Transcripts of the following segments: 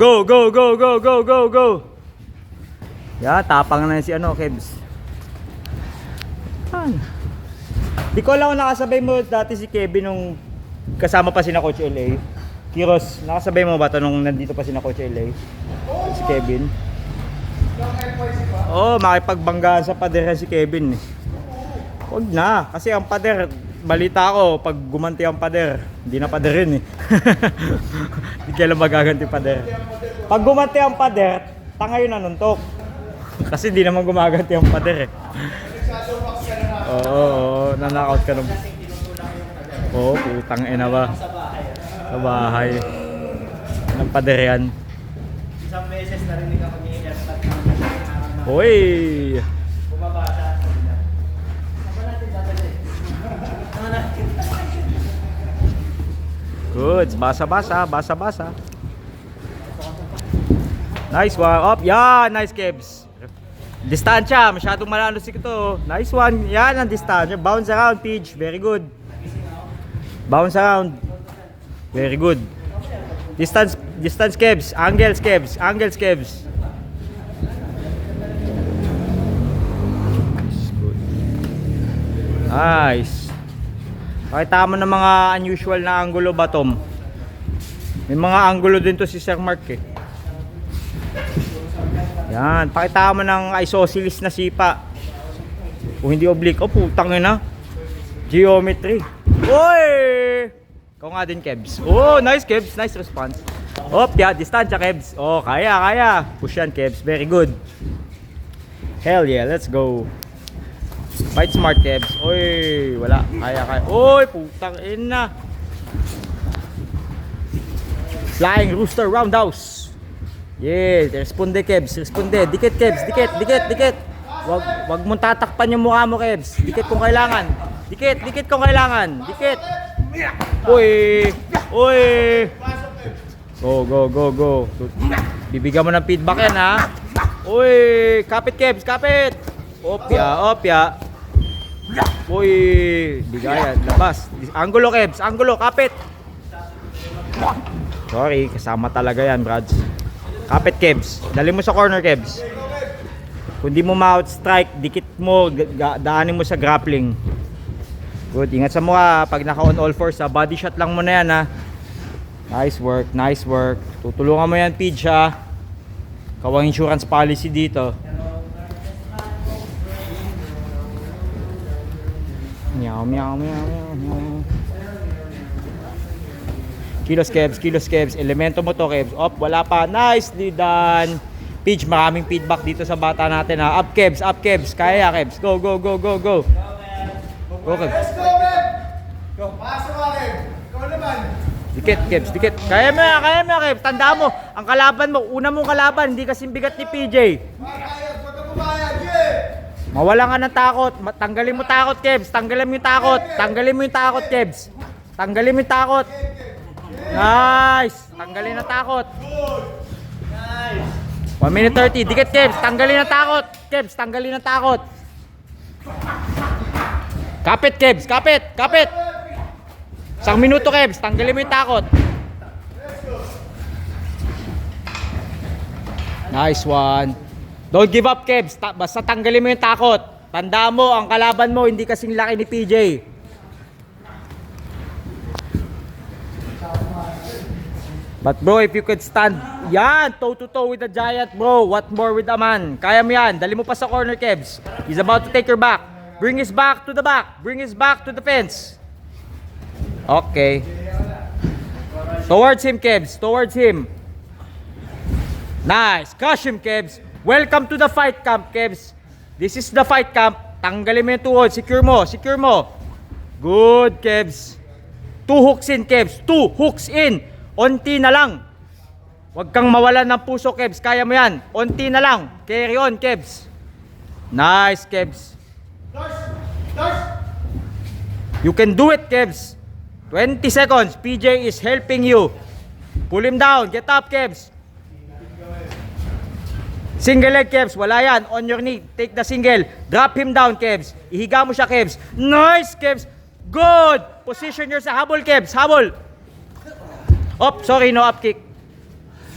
Go, go, go, go, go, go, go. Yan, tapang na si Kebs. Yan. Di ko lang kung nakasabay mo dati si Kevin nung kasama pa si na Coach LA. Kiros, nakasabay mo ba ito nung nandito pa si na Coach LA? Si Kevin. Oo, makipagbanggaan sa pader si Kevin. Huwag na, kasi ang pader, balita ko, pag gumanti ang pader, hindi na paderin eh. Hindi kailan magaganti pader. Pag gumanti ang pader, tanga yun nanuntok. Kasi hindi naman gumaganti ang pader eh. Oo, nanakaut ka nung... Oo, putang ina ba? Sa bahay. Anong pader yan? Isang beses narinig ako ni Erpat. Hoy! Bumaba siya. Saan natin dadalhin? Saan natin? Good, basa-basa, basa-basa. Nice one. Up, yan, nice Kebs. Distansya, masyadong malalo si ito. Nice one. Yan ang distansya. Bounce around, Pidge. Very good. Bounce around. Very good. Distance Kebs. Angles Kebs. Angles Kebs. Nice. Pakita mo ng mga unusual na angulo ba, Tom? May mga angulo din to si Sir Mark eh. Yan, pakita mo ng isosceles na sipa. Kung hindi oblique, oh putang ina. Geometry. Oy! Ikaw nga din, Kebs. Oh, nice Kebs, nice response. Op, yeah, distansya Kebs. Oh, kaya. Push yan, Kebs, very good. Hell yeah, let's go. Fight smart, Kebs. Oy, wala. Kaya. Oy, putang ina. Flying Rooster Roundhouse. Yeah, responde Kebs, responde. Dikit Kebs, dikit. Wag mong tatakpan yung mukha mo, Kebs. Dikit kung kailangan. Dikit kung kailangan. Dikit. Oy. Go. Bibigyan mo ng feedback yan, ha. Oy, kapit Kebs, kapit. Opya. Uy, bigayan, labas. Angulo Kebs, angulo, kapit. Sorry, kasama talaga yan, Brads. Kapit Kebs, dali mo sa corner Kebs. Kung di mo ma-outstrike, dikit mo, daanin mo sa grappling. Good, ingat sa mukha pag naka on all fours, ha. Body shot lang mo na yan, ha. Nice work. Tutulungan mo yan, Pidge, ha. Kawang insurance policy dito. Meow. Kilos Kebs. Elemento mo to, Kebs. Up, wala pa. Nicely done. Pidge, maraming feedback dito sa bata natin, ha. Up, Kebs. Kaya, Kebs. Go. Go, Kebs. Let's go, man! Go. Pasok ka, Kev. Ikaw naman. Dikit, Kebs. Kaya mo yan, Kebs. Tandaan mo, ang kalaban mo, una mong kalaban, hindi kasing bigat ni PJ. Makayag, magkababayan, yeah! Mawala ka ng takot. Tanggalin mo takot, Kebs. Tanggalin mo yung takot, Kebs. Tanggalin mo yung takot. Nice. Tanggalin na takot. Nice! 1 minute 30. Dikit, Kebs. Tanggalin na takot. Kebs, tanggalin na takot. Kapit, Kebs. Kapit. 1 minuto, Kebs. Tanggalin mo yung takot. Nice one. Don't give up, Kebs. Basta tanggalin mo yung takot. Tandaan mo, ang kalaban mo hindi kasing laki ni PJ. But bro, if you could stand, yan, toe to toe with the giant, bro. What more with a man? Kaya mo yan. Dali mo pa sa corner, Kebs. He's about to take your back. Bring his back to the back. Bring his back to the fence. Okay. Towards him, Kebs. Towards him. Nice. Crush him, Kebs. Welcome to the fight camp, Kebs. This is the fight camp. Tanggalin mo yung tuhod. Secure mo. Good, Kebs. 2 hooks in, Kebs. 2 hooks in. Onti na lang. Huwag kang mawalan ng puso, Kebs. Kaya mo yan. Onti na lang. Carry on, Kebs. Nice, Kebs. You can do it, Kebs. 20 seconds. PJ is helping you. Pull him down. Get up, Kebs. Single leg, Kebs. Wala yan. On your knee. Take the single. Drop him down, Kebs. Ihiga mo siya, Kebs. Nice, Kebs. Good. Position yourself. Habol, Kebs. Habol. Sorry. No up kick.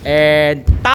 And